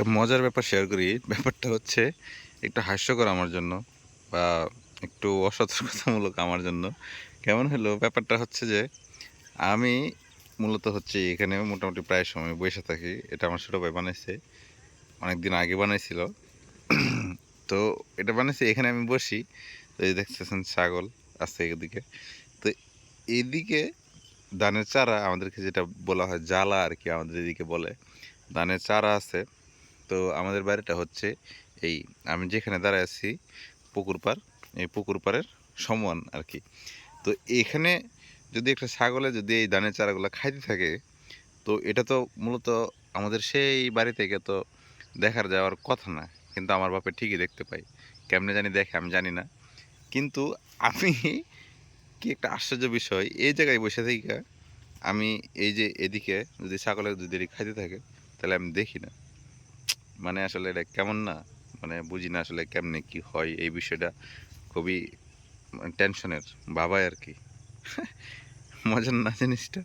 একটা মজার ব্যাপার শেয়ার করি। ব্যাপারটা হচ্ছে একটু হাস্যকর আমার জন্য বা একটু অসতর্কতামূলক আমার জন্য। কেমন হলো? ব্যাপারটা হচ্ছে যে আমি মূলত হচ্ছে এখানে মোটামুটি প্রায় সময় বইসা থাকি। এটা আমার ছোট ভাই বানাইছে। অনেকদিন আগে বানাইছিল। তো এটা বানাইছে এখানে আমি বসি। তো এই দেখতেছেন ছাগল আছে এদিকে। তো এইদিকে ধানের চারা আমাদেরকে যেটা বলা হয় জালা আরকি আমাদের এদিকে বলে। ধানের চারা আছে। তো আমাদের বাড়িটা হচ্ছে এই আমি যেখানে দাঁড়ায় আছি পুকুর পাড়, এই পুকুর পাড়ের সমান আর কি। তো এখানে যদি একটা ছাগলে যদি এই ধানের চারাগুলো খাইতে থাকে, তো এটা তো মূলত আমাদের সেই বাড়ি থেকে তো দেখার যাওয়ার কথা না, কিন্তু আমার বাপে ঠিকই দেখতে পাই। কেমনে জানি দেখে আমি জানি না, কিন্তু আমি কি একটা আশ্চর্য বিষয়, এই জায়গায় বসে থেকে আমি এই যে এদিকে যদি ছাগলে যদি এদিকে খাইতে থাকে, তাহলে আমি দেখি না। মানে আসলে এটা কেমন না, মানে বুঝি না আসলে কেমনে কি হয় এই বিষয়টা। খুবই টেনশনের বাবাই আর কি। মজার না জিনিসটা?